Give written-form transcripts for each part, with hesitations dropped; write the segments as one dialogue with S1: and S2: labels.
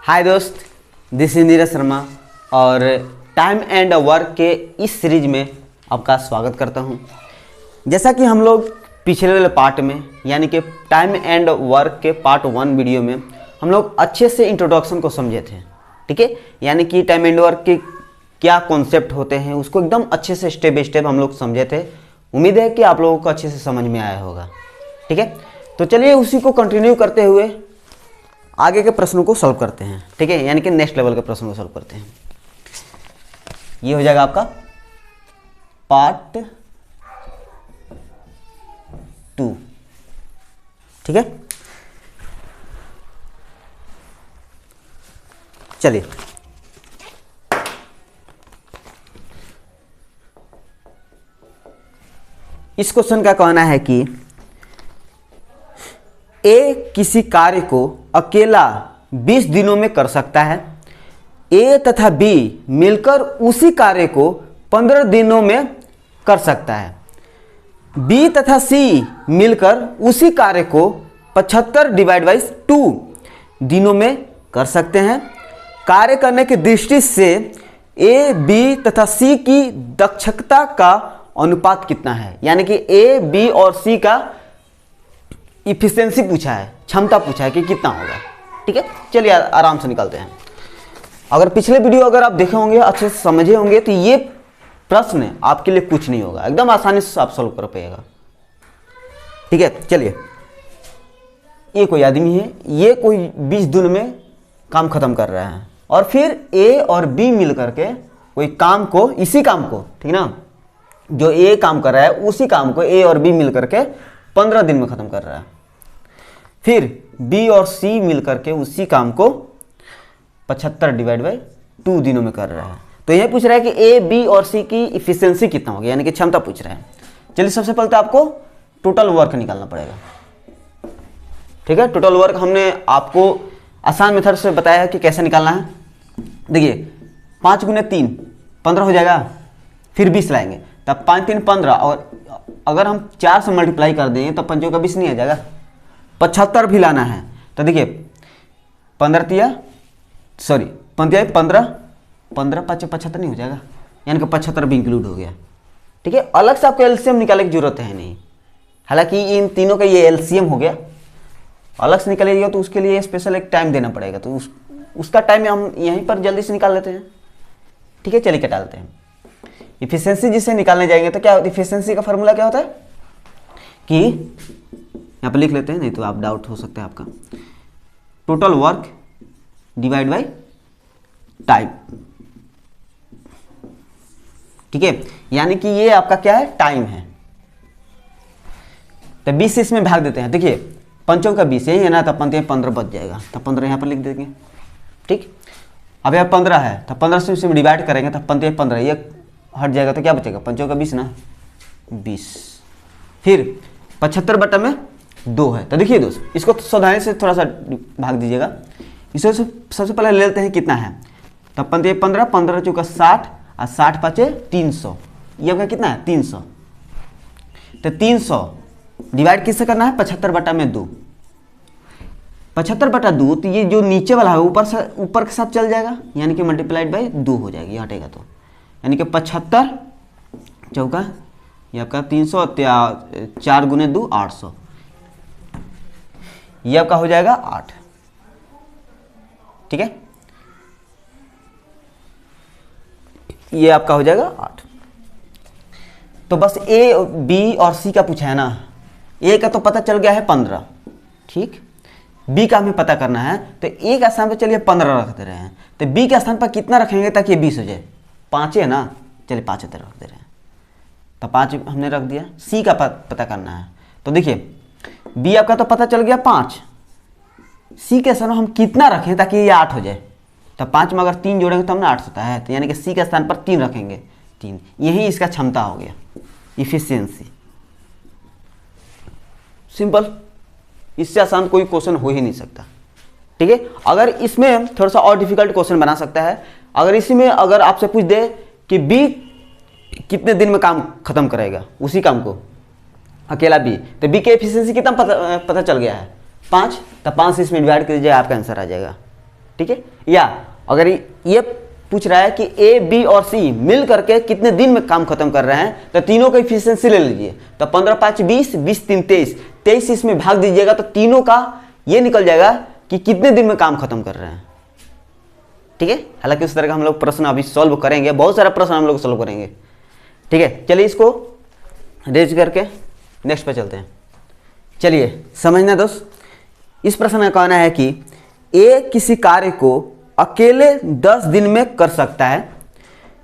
S1: हाय दोस्त, this is Neeraj Sharma और time and work के इस सीरीज में आपका स्वागत करता हूं। जैसा कि हम लोग पिछले वाले पार्ट में यानी कि टाइम एंड वर्क के पार्ट 1 वीडियो में हम लोग अच्छे से इंट्रोडक्शन को समझे थे, ठीक है। यानी कि टाइम एंड वर्क के क्या कॉन्सेप्ट होते हैं उसको एकदम अच्छे से स्टेप बाय स्टेप हम लोग समझे थे। उम्मीद है कि आप लोगों को अच्छे से समझ में आया होगा, ठीक है। तो चलिए उसी को कंटिन्यू करते हुए आगे के प्रश्नों को सॉल्व करते हैं, ठीक है। यानी कि नेक्स्ट लेवल के प्रश्नों को सॉल्व करते हैं। ये हो जाएगा आपका पार्ट 2, ठीक है। चलिए इस क्वेश्चन का कहना है कि ए किसी कार्य को अकेला 20 दिनों में कर सकता है। ए तथा बी मिलकर उसी कार्य को 15 दिनों में कर सकता है। बी तथा सी मिलकर उसी कार्य को 75/2 दिनों में कर सकते हैं। कार्य करने की दृष्टि से ए बी तथा सी की दक्षता का अनुपात कितना है। यानी कि ए बी और सी का इफिशिएंसी पूछा है, क्षमता पूछा है कि कितना होगा, ठीक है। चलिए आराम से निकालते हैं। अगर पिछले वीडियो अगर आप देखे होंगे, अच्छे से समझे होंगे, तो ये प्रश्न आपके लिए कुछ नहीं होगा, एकदम आसानी से आप सॉल्व कर पाएगा, ठीक है। चलिए, ये कोई आदमी है, ये कोई 20 दिन में काम खत्म कर रहा है और फिर ए और बी मिल करके कोई काम को, इसी काम को, ठीक ना, जो ए काम कर रहा है उसी काम को ए और बी मिल करके 15 दिन में खत्म कर रहा है। फिर बी और सी मिल करके उसी काम को 75/2 दिनों में कर रहा है। तो यह पूछ रहा है कि ए बी और सी की इफिशिएंसी कितना होगी, यानी कि क्षमता पूछ रहा है। चलिए सबसे पहले तो आपको टोटल वर्क निकालना पड़ेगा, ठीक है। टोटल वर्क हमने आपको आसान मेथड से बताया है कि कैसे निकालना है। देखिए 5 × 3 15 हो जाएगा, फिर 20 लाएंगे तब 5 × 3 15, और अगर हम 4 से मल्टीप्लाई कर देंगे तो 5 का 20 नहीं आ जाएगा, 75 भी लाना है। तो देखिए 15 15 5 75 नहीं हो जाएगा, यानी कि 75 भी इंक्लूड हो गया, ठीक है। अलग से आपको एलसीएम निकालने की जरूरत है नहीं। हालांकि इन तीनों का ये एलसीएम हो गया, अलग से निकालिएगा तो उसके लिए स्पेशल एक टाइम देना पड़ेगा, तो उसका टाइम हम यहीं पर जल्दी से निकाल लेते हैं, ठीक है। चलिए क्या डालते हैं, इफिशिएंसी जिसे निकालने जाएंगे तो क्या इफिशिएंसी का फॉर्मूला क्या होता है कि यहाँ पर लिख लेते हैं, नहीं तो आप डाउट हो सकता है आपका। Total work divide by time, ठीक है। यानी कि ये आपका क्या है, टाइम है। तो 20 से इसमें भाग देते हैं। देखिए 5 का 20 यही है ना, तब 15 बच जाएगा, तब 15 यहाँ पर लिख देंगे, ठीक। अब यहाँ 15 है, तब 15 से इसमें डिवाइड करेंगे तब 15 ये हट जाएगा, तो क्या बचेगा, 5 का 20 ना, 20। फिर 75/2 है। तो देखिए दोस्त, इसको सावधानी से थोड़ा सा भाग दीजिएगा। इसे सबसे पहले ले लेते हैं कितना है, तब 15 15 चौका 60 और 60 5 300, ये आपका कितना है 300। तो 300 डिवाइड किससे करना है, 75/2। 75/2, तो ये जो नीचे वाला है ऊपर के साथ चल जाएगा, यानी कि मल्टीप्लाइड बाय 2 हो जाएगी, हटेगा तो, यानी कि 75 चौका ये आपका 300, 4 × 2 800, ये आपका हो जाएगा 8, ठीक है। ये आपका हो जाएगा 8। तो बस ए बी और सी का पूछा है ना। ए का तो पता चल गया है 15, ठीक। बी का हमें पता करना है, तो ए का स्थान पर चलिए 15 रख दे रहे हैं, तो बी के स्थान पर कितना रखेंगे ताकि 20 हो जाए, 5 है ना, चलिए 5 रख दे रहे हैं, तो 5 हमने रख दिया। सी का पता करना है, तो देखिए बी आपका तो पता चल गया 5, सी के स्थान पर हम कितना रखें ताकि ये 8 हो जाए, तो 5 में अगर 3 जोड़ेंगे तो हमने 8 होता है, तो यानी कि सी के स्थान पर 3 रखेंगे, 3, यही इसका क्षमता हो गया, इफिशियंसी। सिंपल, इससे आसान कोई क्वेश्चन हो ही नहीं सकता, ठीक है। अगर इसमें थोड़ा सा और डिफिकल्ट क्वेश्चन बना सकता है, अगर इसी में अगर आपसे पूछ दे कि बी कितने दिन में काम खत्म करेगा उसी काम को, अकेला बी, तो बी के एफिशिएंसी कितना पता चल गया है 5, तो 5 से इसमें डिवाइड कर दीजिए, आपका आंसर आ जाएगा। ठीक है, या अगर ये पूछ रहा है कि ए, बी और सी मिल करके कितने दिन में काम खत्म कर रहे हैं, तो तीनों का इफिशियंसी ले लीजिए। तो 15 5 20, 20 3 23, 23 इसमें भाग दीजिएगा तो तीनों का ये निकल जाएगा कि कितने दिन में काम खत्म कर रहे हैं। ठीक है, हालांकि उस तरह का हम लोग प्रश्न अभी सॉल्व करेंगे, बहुत सारा प्रश्न हम लोग सॉल्व करेंगे। ठीक है, चलिए इसको रेज करके नेक्स्ट पे चलते हैं। चलिए समझना दोस्त, इस प्रश्न का कहना है कि ए किसी कार्य को अकेले 10 दिन में कर सकता है,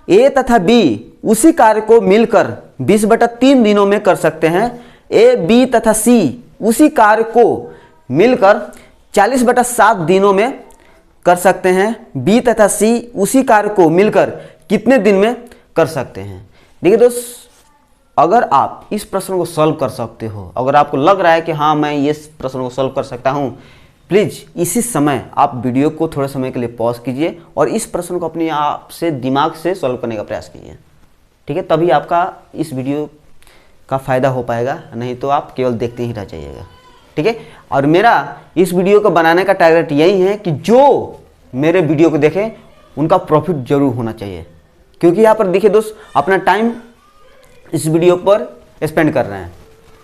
S1: ए तथा बी उसी कार्य को मिलकर 20/3 दिनों में कर सकते हैं, ए, बी तथा सी उसी कार्य को मिलकर 40/7 दिनों में कर सकते हैं, बी तथा सी उसी कार्य को मिलकर कितने दिन में कर सकते हैं। देखिए दोस्त, अगर आप इस प्रश्न को सॉल्व कर सकते हो, अगर आपको लग रहा है कि हाँ मैं ये प्रश्न को सॉल्व कर सकता हूँ, प्लीज़ इसी समय आप वीडियो को थोड़े समय के लिए पॉज कीजिए और इस प्रश्न को अपने आप से दिमाग से सॉल्व करने का प्रयास कीजिए। ठीक है, तभी आपका इस वीडियो का फ़ायदा हो पाएगा, नहीं तो आप केवल देखते ही रह जाइएगा। ठीक है, और मेरा इस वीडियो को बनाने का टारगेट यही है कि जो मेरे वीडियो को देखें उनका प्रॉफिट जरूर होना चाहिए, क्योंकि यहाँ पर देखिए दोस्त, अपना टाइम इस वीडियो पर स्पेंड कर रहे हैं।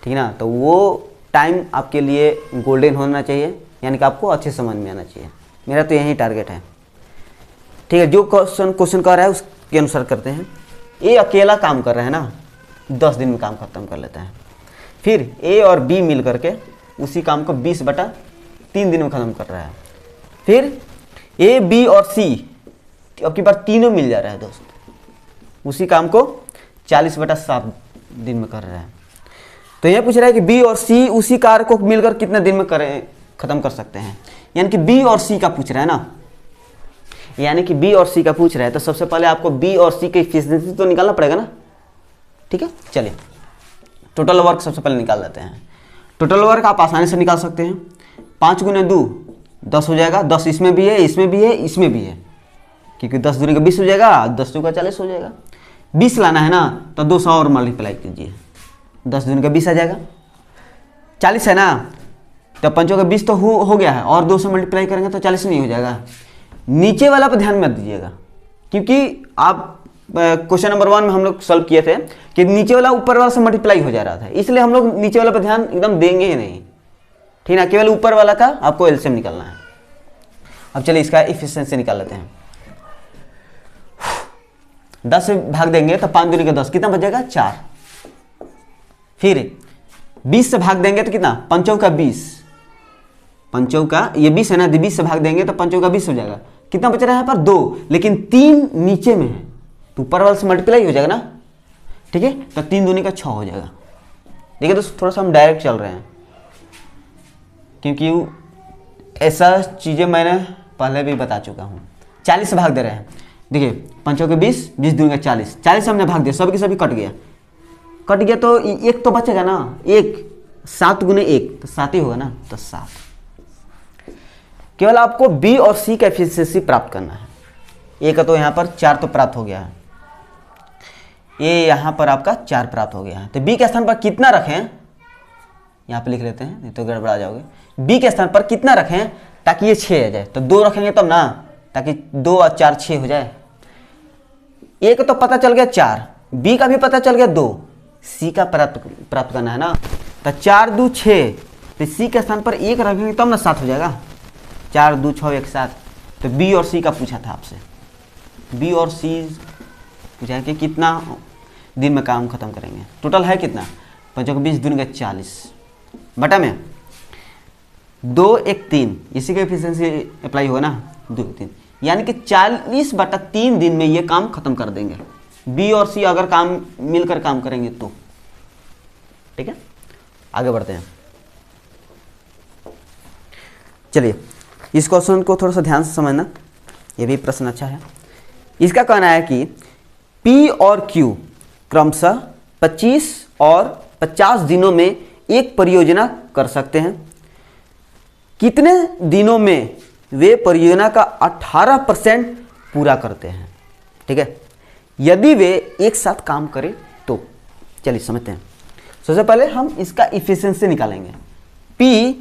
S1: ठीक है ना, तो वो टाइम आपके लिए गोल्डन होना चाहिए, यानी कि आपको अच्छे समझ में आना चाहिए। मेरा तो यही टारगेट है। ठीक है, जो क्वेश्चन कर रहा है उसके अनुसार करते हैं। ए अकेला काम कर रहा है ना, 10 दिन में काम खत्म कर लेता है। फिर ए और बी मिल करके उसी काम को 20/3 दिन में खत्म कर रहा है। फिर ए, बी और सी अब की बार तीनों मिल जा रहा है दोस्त, उसी काम को 40/7 दिन में कर रहा है। तो यह पूछ रहा है कि बी और सी उसी कार्य को मिलकर कितने दिन में खत्म कर सकते हैं, यानी कि बी और सी का पूछ रहा है ना, यानी कि बी और सी का पूछ रहा है। तो सबसे पहले आपको बी और सी की एफिशिएंसी तो निकालना पड़ेगा ना। ठीक है, चलिए टोटल वर्क सबसे पहले निकाल लेते हैं। टोटल वर्क आप आसानी से निकाल सकते हैं। 5 × 2 10 हो जाएगा, 10 इसमें भी है, इसमें भी है, इसमें भी है, क्योंकि 10 दूनी का 20 हो जाएगा, 10 दूनी का 40 हो जाएगा। 20 लाना है ना, तो 200 और मल्टीप्लाई कीजिए, 10 दूनी का 20 आ जाएगा। 40 है ना, तो 5 का 20 तो हो गया है, और 200 मल्टीप्लाई करेंगे तो 40 नहीं हो जाएगा। नीचे वाला पर ध्यान मत दीजिएगा, क्योंकि आप क्वेश्चन नंबर 1 में हम लोग सॉल्व किए थे कि नीचे वाला ऊपर वाला से मल्टीप्लाई हो जा रहा था, इसलिए हम लोग नीचे वाला पर ध्यान एकदम देंगे ही नहीं। ठीक है, केवल ऊपर वाला का आपको एलसीएम निकालना है। अब चलिए इसका एफिशिएंसी निकाल लेते हैं। 10 से भाग देंगे तो 5 दूनी का 10, कितना बचेगा 4। फिर 20 से भाग देंगे तो कितना, 5 का 20, 5 का ये 20 है ना, 20 से भाग देंगे तो 5 का 20 हो जाएगा। कितना बच रहा है यहाँ पर 2, लेकिन 3 नीचे में है तो ऊपर वाले से मल्टीप्लाई हो जाएगा ना। ठीक है, तो 3 दूनी का 6 हो जाएगा। देखिए दोस्तों, थोड़ा सा हम डायरेक्ट चल रहे हैं, क्योंकि ऐसा चीज़ें मैंने पहले भी बता चुका हूँ। 40 से भाग दे रहे हैं, देखिए 5 के 20, 20 दूनी का 40, 40 से हमने भाग दिया, सब की सभी कट गया तो एक तो बचेगा ना, एक 7 × 1 तो 7 ही होगा ना, तो 7। केवल आपको बी और सी का एफिशिएंसी प्राप्त करना है। ए का तो यहाँ पर 4 तो प्राप्त हो गया है, ए यहाँ पर आपका 4 प्राप्त हो गया है। तो बी के स्थान पर कितना रखें, यहाँ पे लिख लेते हैं, नहीं तो गड़बड़ा जाओगे। बी के स्थान पर कितना रखें ताकि ये 6 आ जाए, तो 2 रखेंगे तब ना, ताकि 2 और 4 6 हो जाए। ए का तो पता चल गया 4, बी का भी पता चल गया 2, सी का प्राप्त करना है ना। तो 4 2 6, तो सी के स्थान पर 1 रखेंगे तब ना 7 हो जाएगा। 4 2 6 1 7। तो बी और सी का पूछा था आपसे, बी और सी पूछा कि कितना दिन में काम खत्म करेंगे। टोटल है कितना, 5 का 20 दूनी का 40 बटा में 2 1 3, इसी का एफिशिएंसी अप्लाई होगा ना, 2 3, यानी कि 40/3 दिन में ये काम खत्म कर देंगे। बी और सी अगर काम मिलकर काम करेंगे तो। ठीक है, आगे बढ़ते हैं। चलिए इस क्वेश्चन को थोड़ा सा ध्यान से समझना, ये भी प्रश्न अच्छा है। इसका कहना है कि P और Q क्रमशः 25 और 50 दिनों में एक परियोजना कर सकते हैं। कितने दिनों में वे परियोजना का 18% पूरा करते हैं। ठीक है, यदि वे एक साथ काम करें तो। चलिए समझते हैं। सबसे पहले हम इसका इफिशिएंसी निकालेंगे। P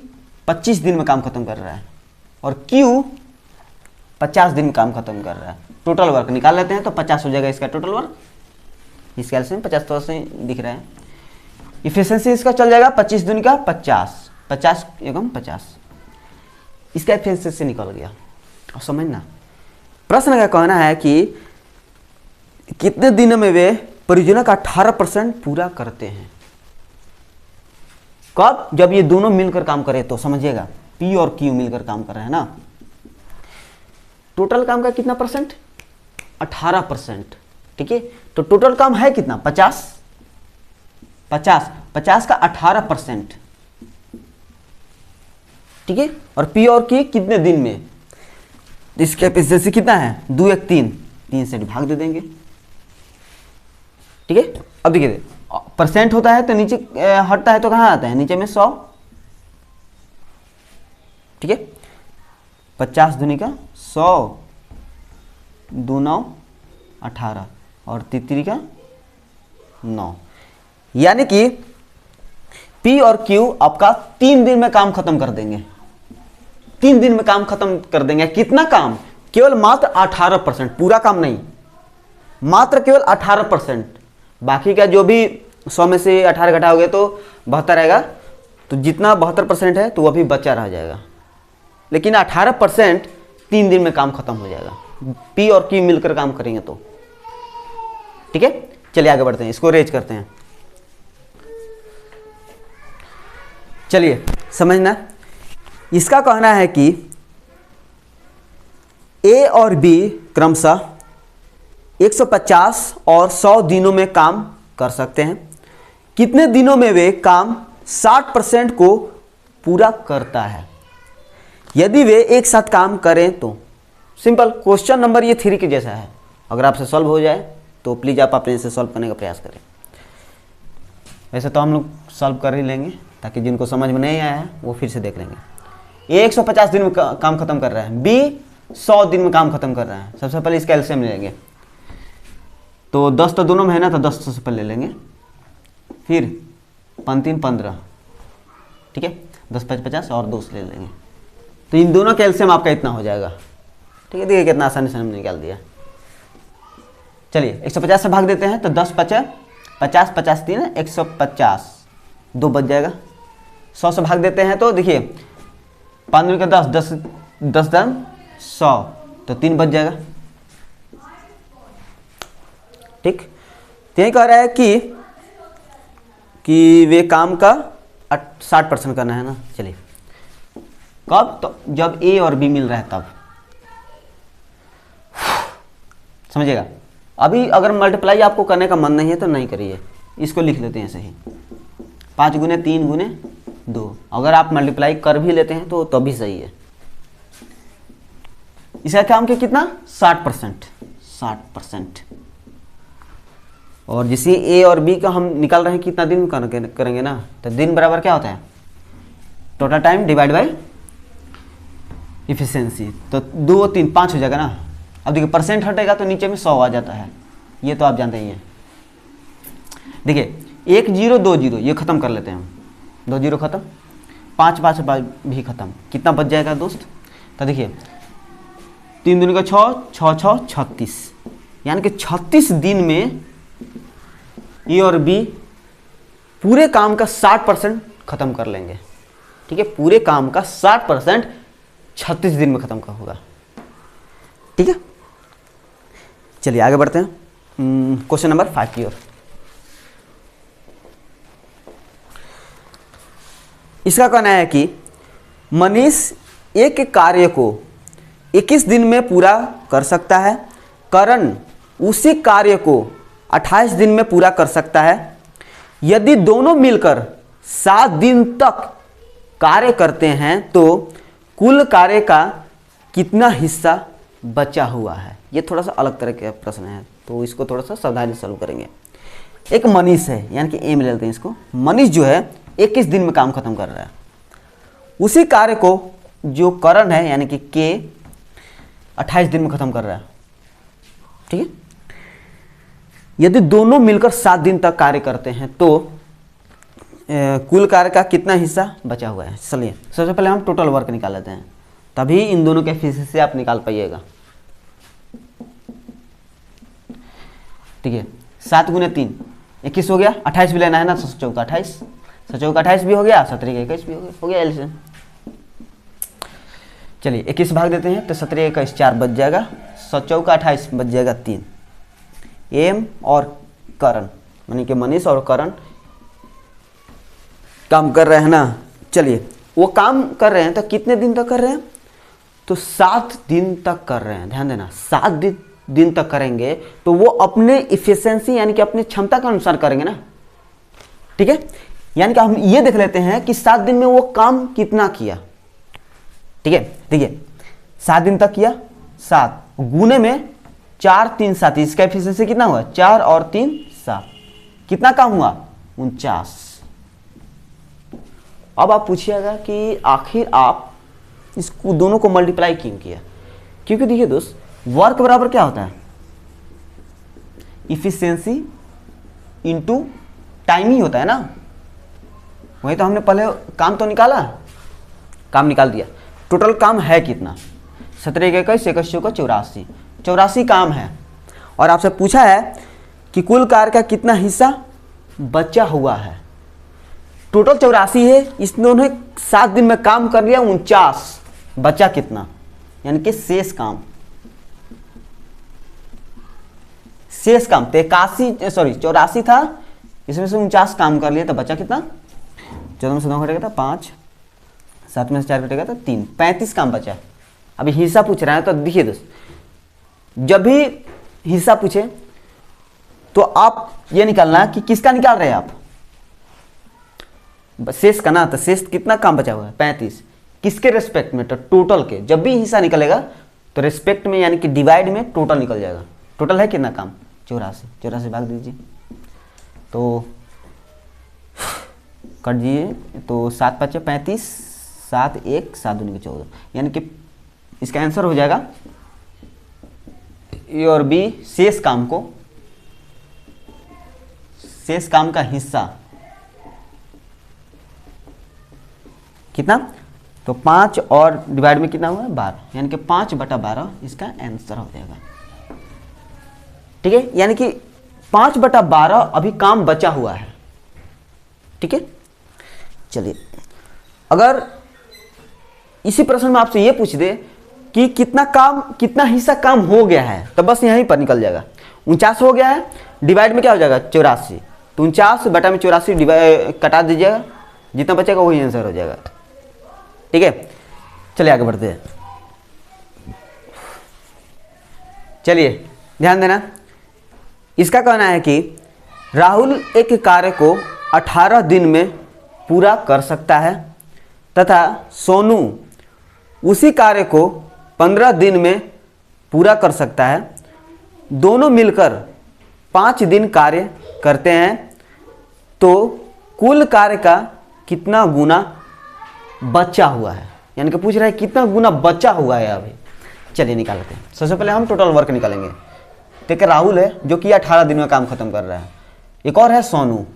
S1: 25 दिन में काम खत्म कर रहा है और Q 50 दिन में काम खत्म कर रहा है। टोटल वर्क निकाल लेते हैं तो 50 हो जाएगा इसका टोटल वर्क। इसका एलसीएम 50 तो से दिख रहा है। इफिशिएंसी इसका चल जाएगा 25 दिन का 50, 50 एवं 50, इसका इफिशिएंसी निकल गया। और समझना प्रश्न का कहना है कि कितने दिनों में वे परियोजना का 18% पूरा करते हैं। कब? जब ये दोनों मिलकर काम करें तो समझिएगा, पी और क्यू मिलकर काम कर रहे हैं ना। टोटल काम का कितना परसेंट? 18%। ठीक है, तो टोटल काम है कितना? 50 का 18%। ठीक है, और पी और क्यू कितने दिन में? इसका एफिशिएंसी कितना है? 2 1 3 से भाग दे देंगे। ठीक है, अब देखिए परसेंट होता है तो नीचे हटता है तो कहाँ आता है? नीचे में 100। ठीक है, 50 दूनी का 100, 2 9 18 और 3 का 9, यानी कि P और Q आपका 3 दिन में काम खत्म कर देंगे। 3 दिन में काम खत्म कर देंगे। कितना काम? केवल मात्र 18%, पूरा काम नहीं, मात्र केवल 18%। बाकी का जो भी 100 में से 18 घटाओगे तो 72 रहेगा, तो जितना 72% है तो वह भी बचा रह जाएगा। लेकिन 18% 3 दिन में काम खत्म हो जाएगा, P और Q मिलकर काम करेंगे तो। ठीक है, चलिए आगे बढ़ते हैं, इसको रेज करते हैं। चलिए समझना, इसका कहना है कि A और B क्रमशः 150 और 100 दिनों में काम कर सकते हैं। कितने दिनों में वे काम 60% को पूरा करता है? यदि वे एक साथ काम करें तो। सिंपल क्वेश्चन नंबर ये 3 के जैसा है। अगर आपसे सॉल्व हो जाए तो प्लीज़ आप अपने से सॉल्व करने का प्रयास करें। वैसे तो हम लोग सॉल्व कर ही लेंगे, ताकि जिनको समझ में नहीं आया है वो फिर से देख लेंगे। ए 150 दिन में काम खत्म कर रहा है, बी 100 दिन में काम खत्म कर रहा है। सबसे पहले इसका एलसीएम ले लेंगे, तो 10 तो दोनों में है ना, तो 10 सबसे पहले ले लेंगे, फिर 5 3 15, ठीक है, 10 5 50 और 2 ले लेंगे, तो इन दोनों का एलसीएम आपका इतना हो जाएगा। ठीक है, देखिए कितना आसानी से हमने निकाल दिया। चलिए 150 से भाग देते हैं तो 10 5 50 50 3 150, 2 बच जाएगा। 100 से भाग देते हैं तो देखिए 5 का 10 10 10 10 100, तो 3 बच जाएगा। ठीक, तो यही कह रहा है कि वे काम का 60% करना है ना। चलिए कब? तो जब ए और बी मिल रहा है तब। समझिएगा, अभी अगर मल्टीप्लाई आपको करने का मन नहीं है तो नहीं करिए, इसको लिख लेते हैं सही। 5 गुने 3 गुने 2, अगर आप मल्टीप्लाई कर भी लेते हैं तो तभी सही है। इसका काम के कितना? 60%, 60%। और जिसे ए और बी का हम निकाल रहे हैं कितना दिन करेंगे ना, तो दिन बराबर क्या होता है? Total time divide by efficiency, तो 2 3 5 हो जाएगा ना। अब देखिए परसेंट हटेगा तो नीचे में 100 आ जाता है, ये तो आप जानते ही हैं। देखिए 1 0 2 0 ये खत्म कर लेते हैं हम, 2 0 खत्म, 5 5 भी खत्म, कितना बच जाएगा दोस्त? तो देखिए 3 दूनी का 6 6 6 36, यानी कि 36 दिन में ए और बी पूरे काम का 60% खत्म कर लेंगे। ठीक है, पूरे काम का 60% 36 दिन में खत्म का होगा। ठीक है, चलिए आगे बढ़ते हैं क्वेश्चन नंबर 5 की ओर। इसका कहना है कि मनीष एक कार्य को 21 दिन में पूरा कर सकता है, करण उसी कार्य को 28 दिन में पूरा कर सकता है। यदि दोनों मिलकर 7 दिन तक कार्य करते हैं तो कुल कार्य का कितना हिस्सा बचा हुआ है? ये थोड़ा सा अलग तरह का प्रश्न है, तो इसको थोड़ा सा सावधानी से सॉल्व करेंगे। एक मनीष है, यानी कि ए में ले लेते हैं इसको। मनीष जो है 21 दिन में काम खत्म कर रहा है, उसी कार्य को जो करण है यानी कि के 28 दिन में खत्म कर रहा है। ठीक है, यदि दोनों मिलकर 7 दिन तक कार्य करते हैं तो कुल कार्य का कितना हिस्सा बचा हुआ है? चलिए सबसे पहले हम टोटल वर्क निकाल लेते हैं। तभी इन दोनों के एफिशिएंसी आप निकाल पाइएगा। ठीक है, 7 गुने 3 21 हो गया, 28 भी लेना है ना, 7 चौका 28, 7 चौका 28 भी हो गया, 17 21 भी हो गया एलसीएम। चलिए 21 भाग देते हैं तो 17 21 4 बच जाएगा, 7 चौका 28 बच जाएगा 3। एम और करण यानी कि मनीष और करण काम कर रहे हैं ना। चलिए वो काम कर रहे हैं तो कितने दिन तक कर रहे हैं, तो 7 दिन तक कर रहे हैं। ध्यान देना, 7 दिन तक करेंगे तो वो अपने इफिशिएंसी यानी कि अपनी क्षमता के अनुसार करेंगे ना। ठीक है, यानी कि हम ये देख लेते हैं कि 7 दिन में वो काम कितना किया। ठीक है, देखिए 7 दिन तक किया, 7 गुने में 4 3 7, इसका एफिशिएंसी कितना हुआ, 4 और 3 7, कितना काम हुआ 49। अब आप पूछिएगा कि आखिर आप इसको दोनों को मल्टीप्लाई क्यों किया, क्योंकि देखिए दोस्त वर्क बराबर क्या होता है, इफिशिएंसी इनटू टाइम ही होता है ना। वही तो हमने पहले काम तो निकाला, काम निकाल दिया। टोटल काम है कितना, 17 21 21 चौका 84, 84 काम है। और आपसे पूछा है कि कुल कार्य का कितना हिस्सा बचा हुआ है। टोटल 84 है, इन्होंने 7 दिन में काम कर लिया 49, बचा कितना, यानी कि शेष काम 84 था, इसमें से 49 काम कर लिया तो बचा कितना, 14 में से 9 घटेगा था 5, 7 में से 4 घटेगा था 3, 35 काम बचा। अभी हिस्सा पूछ रहा है तो देखिए दोस्त, जब भी हिस्सा पूछे तो आप ये निकालना कि किसका निकाल रहे हैं आप, शेष का ना। तो शेष कितना काम बचा हुआ है 35, किसके रेस्पेक्ट में, तो टोटल के। जब भी हिस्सा निकलेगा तो रेस्पेक्ट में यानी कि डिवाइड में टोटल निकल जाएगा। टोटल है कितना काम 84 भाग दीजिए तो कर दिए तो 7 5 35, 7 1 7 2 14, यानी कि इसका आंसर हो जाएगा ए और बी। शेष काम का हिस्सा कितना, तो 5 और डिवाइड में कितना हुआ 12, यानी कि 5/12 इसका आंसर हो जाएगा। ठीक है, यानी कि 5/12 अभी काम बचा हुआ है। ठीक है, चलिए अगर इसी प्रश्न में आपसे ये पूछ दे कि कितना हिस्सा काम हो गया है, तो बस यहीं पर निकल जाएगा। 49 हो गया है, डिवाइड में क्या हो जाएगा 84, तो 49/84 कटा दीजिएगा, जितना बचेगा वही आंसर हो जाएगा। ठीक है, चलिए आगे बढ़ते हैं। चलिए ध्यान देना, इसका कहना है कि राहुल एक कार्य को 18 दिन में पूरा कर सकता है तथा सोनू उसी कार्य को 15 दिन में पूरा कर सकता है। दोनों मिलकर 5 दिन कार्य करते हैं, तो कुल कार्य का कितना गुना बचा हुआ है, यानी कि पूछ रहा है कितना गुना बचा हुआ है अभी। चलिए निकालते हैं। सबसे पहले हम टोटल वर्क निकालेंगे। देखिए राहुल है जो कि 18 दिन में काम खत्म कर रहा है, एक और है सोनू,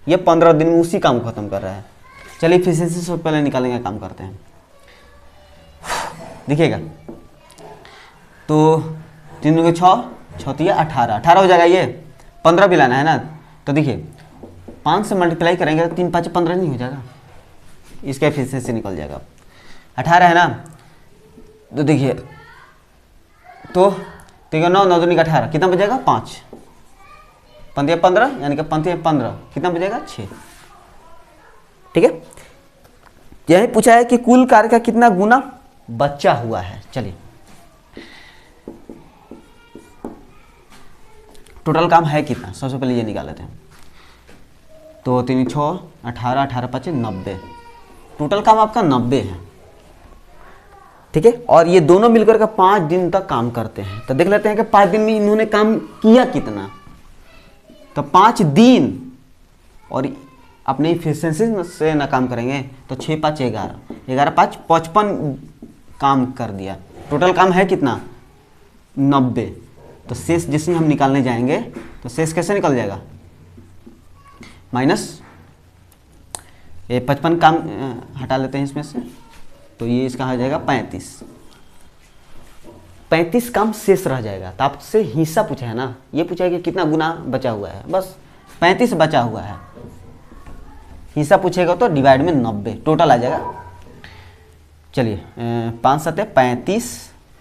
S1: ये 15 दिन में उसी काम को खत्म कर रहा है। चलिए एफिशिएंसी से पहले निकालेंगे, काम करते हैं। देखिएगा तो 3 दूनी 6, 6 18 हो जाएगा, ये 15 भी लाना है ना। तो देखिए 5 से मल्टीप्लाई करेंगे तो 3 5 15 नहीं हो जाएगा, इसका एफिशिएंसी निकल जाएगा। 18 है ना, तो देखिए तो 9 9 दूनी 18, कितना बचेगा 5, 15 15, यानी कि 15 कितना बचेगा 6। ठीक है, यही पूछा है कि कुल कार्य का कितना गुना बचा हुआ है। चलिए टोटल काम है कितना, सबसे पहले ये निकाल लेते हैं। तो 3 6 18 18 5 90, टोटल काम आपका 90 है। ठीक है, और ये दोनों मिलकर का 5 दिन तक काम करते हैं। तो देख लेते हैं कि 5 दिन में इन्होंने काम किया कितना। तो 5 दिन और अपने इफिशिएंसी से ना काम करेंगे तो 6 5 11, 11 5 55 काम कर दिया। टोटल काम है कितना 90। तो शेष जैसे हम निकालने जाएंगे तो शेष कैसे निकल जाएगा, माइनस ये 55 काम हटा लेते हैं इसमें से, तो ये इसका हो जाएगा 35 काम शेष रह जाएगा। तो आपसे हिस्सा पूछा है ना, ये पूछा है कि कितना गुना बचा हुआ है, बस 35 बचा हुआ है। हिस्सा पूछेगा तो डिवाइड में 90 टोटल आ जाएगा। चलिए 5 7 35,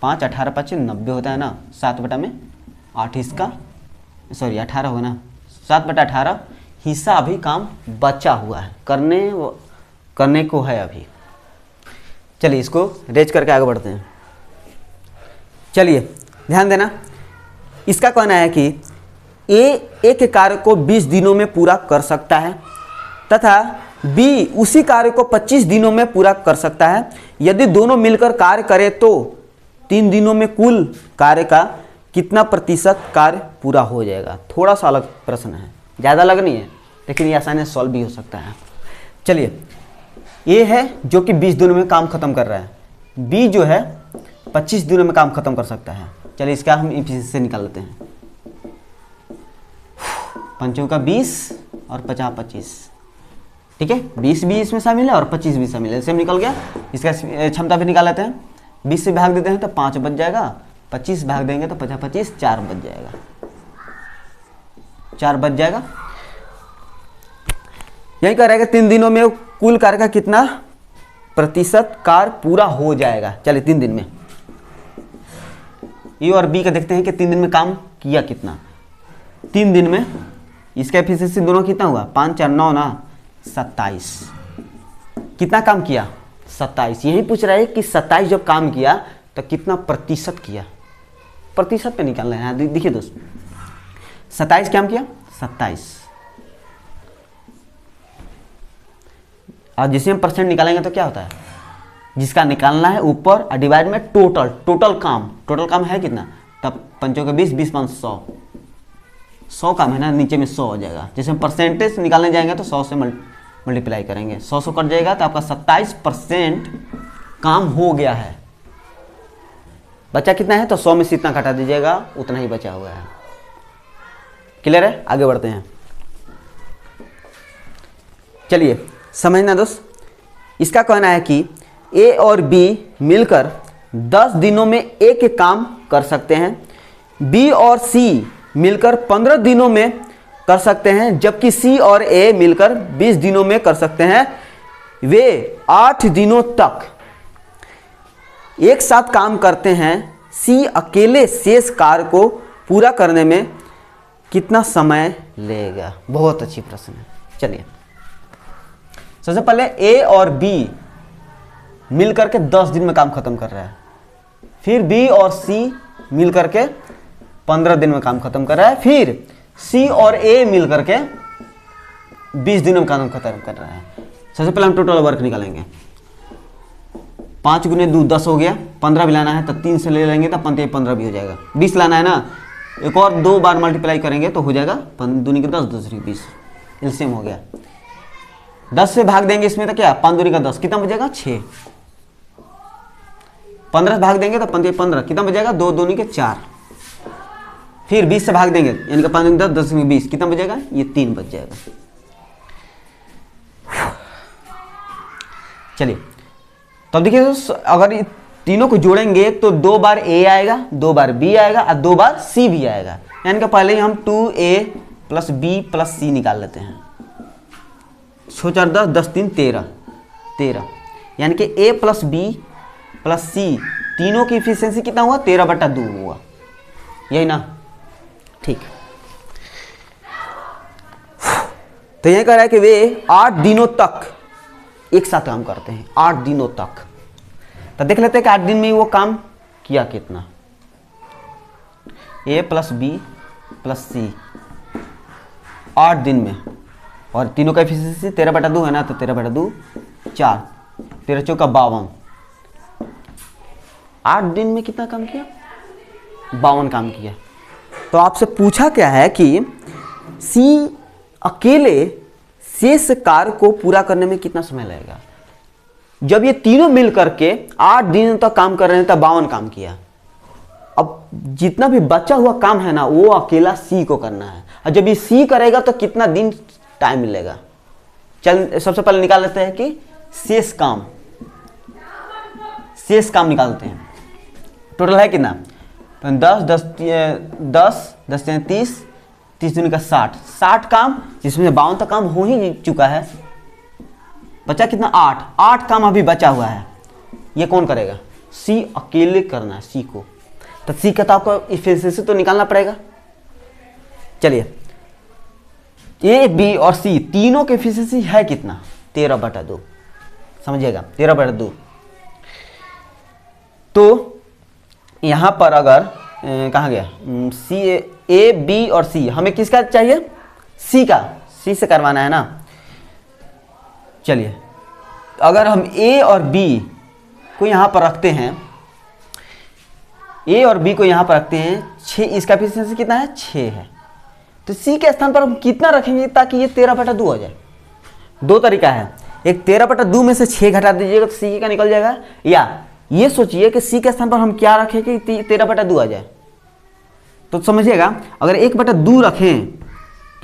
S1: 5 18 5 90 होता है ना, 7/8 इसका, सॉरी 18 हो ना, 7/18 हिस्सा अभी काम बचा हुआ है, करने को है अभी। चलिए इसको रेज करके आगे बढ़ते हैं। चलिए ध्यान देना, इसका कहना है कि ए एक कार्य को 20 दिनों में पूरा कर सकता है तथा बी उसी कार्य को 25 दिनों में पूरा कर सकता है। यदि दोनों मिलकर कार्य करें तो 3 दिनों में कुल कार्य का कितना प्रतिशत कार्य पूरा हो जाएगा। थोड़ा सा अलग प्रश्न है, ज़्यादा अलग नहीं है, लेकिन ये आसानी से सॉल्व भी हो सकता है। चलिए ए है जो कि 20 दिनों में काम खत्म कर रहा है, बी जो है 25 दिनों में काम खत्म कर सकता है। चलिए इसका हम इफिशिएंसी से निकाल लेते हैं। 5 का 20 और 50 25, ठीक है, 20 भी इसमें शामिल है और 25 भी शामिल है, सेम निकल गया। इसका क्षमता भी निकाल लेते हैं। 20 से भाग देते हैं तो 5 बच जाएगा, 25 भाग देंगे तो 50 25 4 बच जाएगा, 4 बच जाएगा। यही कह रहा है कि 3 दिनों में कुल कार्य का कितना प्रतिशत कार्य पूरा हो जाएगा। चलिए 3 दिन में ए और बी का देखते हैं कि 3 दिन में काम किया कितना। 3 दिन में इसका एफिशिएंसी दोनों कितना हुआ, 5 4 9 ना 27। कितना काम किया, 27। यही पूछ रहा है कि 27 जब काम किया तो कितना प्रतिशत किया, प्रतिशत पे निकालना है। देखिए दोस्त, 27 काम किया 27, और जिसे हम परसेंट निकालेंगे तो क्या होता है, जिसका निकालना है ऊपर और डिवाइड में टोटल काम है कितना, तब 5 का 20 20 5 100 काम है ना, नीचे में 100 हो जाएगा। जैसे हम परसेंटेज निकालने जाएंगे तो 100 से मल्टीप्लाई करेंगे, 100 कट जाएगा तो आपका 27% काम हो गया है। बचा कितना है तो 100 में से इतना घटा दीजिएगा, उतना ही बचा हुआ है। क्लियर है, आगे बढ़ते हैं। चलिए समझना दोस्त, इसका कहना है कि ए और बी मिलकर 10 दिनों में एक काम कर सकते हैं, बी और सी मिलकर 15 दिनों में कर सकते हैं, जबकि सी और ए मिलकर 20 दिनों में कर सकते हैं। वे 8 दिनों तक एक साथ काम करते हैं। सी अकेले शेष कार्य को पूरा करने में कितना समय लेगा। बहुत अच्छी प्रश्न है। चलिए सबसे पहले ए और बी मिलकर के 10 दिन में काम खत्म कर रहा है, फिर बी और सी मिलकर के 15 दिन में काम खत्म कर रहा है, फिर सी और ए मिलकर के 20 दिनों में काम खत्म कर रहा है। सबसे पहले हम टोटल वर्क निकालेंगे। 5 गुने 2 10 हो गया, 15 भी लाना है तो 3 से ले लेंगे तो 15 भी हो जाएगा। 20 लाना है ना, एक और 2 बार मल्टीप्लाई करेंगे तो हो जाएगा 5 दूनी के 10 10 20, एलसीएम हो गया। 10 से भाग देंगे इसमें तो क्या, 5 दूनी का 10, कितना बचेगा 6। 15 से भाग देंगे तो 5 15, कितना बचेगा 2 दूनी के 4। फिर 20 से भाग देंगे यानी कि 5 10 10 में 20, कितना बचेगा, ये 3 बच जाएगा। चलिए तो अब देखिए अगर तीनों को जोड़ेंगे तो 2 बार ए आएगा, 2 बार बी आएगा और 2 बार सी भी आएगा। यानी कि पहले ही हम 2a + b + c निकाल लेते हैं। 6 4 10 10 3 13, यानी कि a + b + c तीनों की इफिशिएंसी कितना हुआ, 13/2 हुआ, यही ना, ठीक। तो यह कह रहा है कि वे 8 दिनों तक एक साथ काम करते हैं, 8 दिनों तक। तो देख लेते हैं कि 8 दिन में वो काम किया कितना। a + b + c 8 दिन में, और तीनों का एफिशिएंसी 13/2 है ना, तो 13/2 4, 13 चौका 52। 8 दिन में कितना काम किया, 52 काम किया। तो आपसे पूछा क्या है कि सी अकेले शेष कार्य को पूरा करने में कितना समय लगेगा। जब ये तीनों मिल करके 8 दिन तक काम कर रहे हैं तब 52 काम किया। अब जितना भी बचा हुआ काम है ना, वो अकेला सी को करना है, और जब ये सी करेगा तो कितना दिन टाइम मिलेगा। चल सबसे पहले निकाल लेते हैं कि शेष काम शेष काम निकालते हैं। टोटल है कितना? 10 30 30 दूनी का 60 काम, जिसमें 52 तक काम हो ही चुका है। बचा कितना? 8 काम अभी बचा हुआ है। ये कौन करेगा? सी अकेले करना है, सी को। तो सी का तो आपको इफिशिएंसी तो निकालना पड़ेगा। चलिए, ए बी और सी तीनों की इफिशिएंसी है कितना? 13/2। समझिएगा, 13/2। तो यहां पर अगर कहाँ गया सी, ए बी और सी, हमें किसका चाहिए? सी का। सी से करवाना है ना। चलिए, अगर हम ए और बी को यहां पर रखते हैं, ए और बी को यहां पर रखते हैं 6, इसका एफिशिएंसी कितना है? 6 है। तो सी के स्थान पर हम कितना रखेंगे ताकि ये 13/2 हो जाए? दो तरीका है। एक 13/2 में से 6 घटा दीजिएगा तो सी का निकल जाएगा, या ये सोचिए कि सी के स्थान पर हम क्या रखें कि 13/2 आ जाए। तो समझिएगा, अगर 1/2 रखें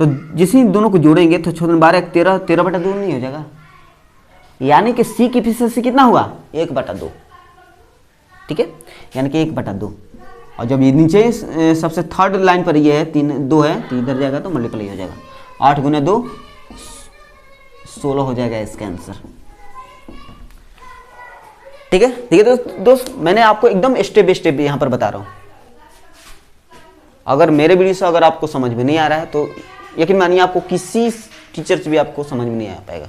S1: तो जिस दोनों को जोड़ेंगे तो 12 13/2 नहीं हो जाएगा। यानी कि सी की एफिशिएंसी कितना हुआ? 1/2। ठीक है, यानी कि 1/2। और जब ये नीचे सबसे थर्ड लाइन पर ये है 2 है तो इधर जाएगा तो मल्टीप्लाई हो जाएगा। 8 × 2 16 हो जाएगा इसका आंसर। ठीक है, ठीक है दोस्त, मैंने आपको एकदम स्टेप बाय स्टेप यहाँ पर बता रहा हूँ। अगर मेरे वीडियो से अगर आपको समझ में नहीं आ रहा है तो यकीन मानिए आपको किसी टीचर से भी आपको समझ में नहीं आ पाएगा।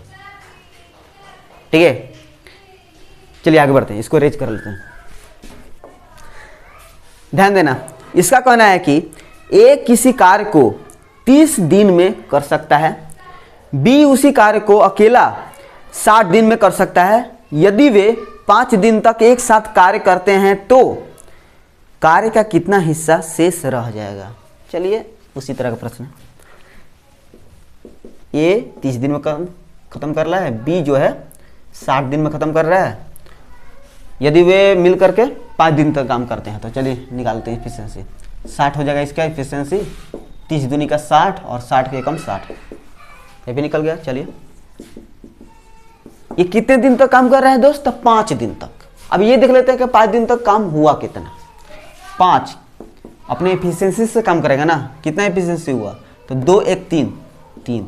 S1: ठीक है, चलिए आगे बढ़ते हैं, इसको रेज कर लेते हैं। ध्यान देना, इसका कहना है कि ए किसी कार्य को 30 दिन में कर सकता है, बी उसी कार्य को अकेला 60 दिन में कर सकता है। यदि वे 5 दिन तक एक साथ कार्य करते हैं तो कार्य का कितना हिस्सा शेष रह जाएगा? चलिए, उसी तरह का प्रश्न। ए 30 दिन में खत्म कर रहा है, बी जो है 60 दिन में खत्म कर रहा है। यदि वे मिल करके 5 दिन तक काम करते हैं तो चलिए निकालते हैं एफिशिएंसी। 60 हो जाएगा इसका एफिशिएंसी, 30 दूनी का 60 और 60 के कम 60, ये भी निकल गया। चलिए, ये कितने दिन तक काम कर रहा है दोस्त? 5 दिन तक। अब ये देख लेते हैं कि 5 दिन तक काम हुआ कितना। 5 अपने एफिशिएंसी से काम करेगा ना, कितना एफिशिएंसी हुआ? तो 2 1 3।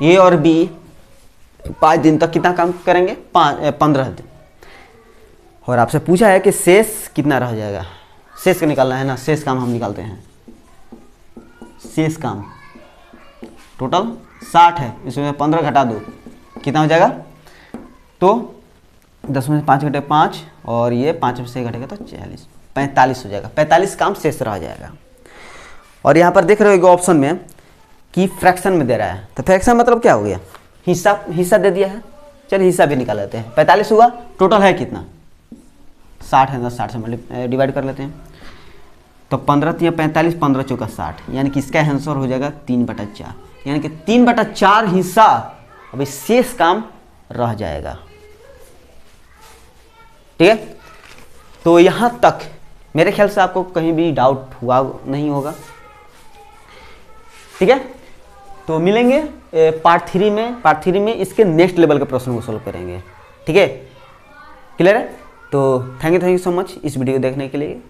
S1: ए और बी 5 दिन तक कितना काम करेंगे? 15 दिन। और आपसे पूछा है कि शेष कितना रह जाएगा? शेष का निकालना है ना, शेष काम हम निकालते हैं। शेष काम टोटल 60 है, इसमें 15 घटा दो, कितना हो जाएगा? तो 10 में 5 घटे 5 और ये 5 में से घटेगा तो 40, 45 हो जाएगा। 45 काम शेष रह जाएगा। और यहाँ पर देख रहे हो ऑप्शन में कि फ्रैक्शन में दे रहा है, तो फ्रैक्शन मतलब क्या हो गया? हिस्सा दे दिया है। चलिए हिस्सा भी निकाल लेते हैं। 45 हुआ, टोटल है कितना? 60 है ना, 60 से डिवाइड कर लेते हैं। तो 15 × 45, 15 × 4 60, यानी कि इसका आंसर हो जाएगा 3/4। यानी कि 3/4 हिस्सा अभी शेष काम रह जाएगा। ठीक है, तो यहां तक मेरे ख्याल से आपको कहीं भी डाउट हुआ नहीं होगा। ठीक है, तो मिलेंगे पार्ट 3 में। पार्ट 3 में इसके नेक्स्ट लेवल के प्रश्न को सोल्व करेंगे। ठीक है, क्लियर है? तो थैंक यू सो मच इस वीडियो को देखने के लिए।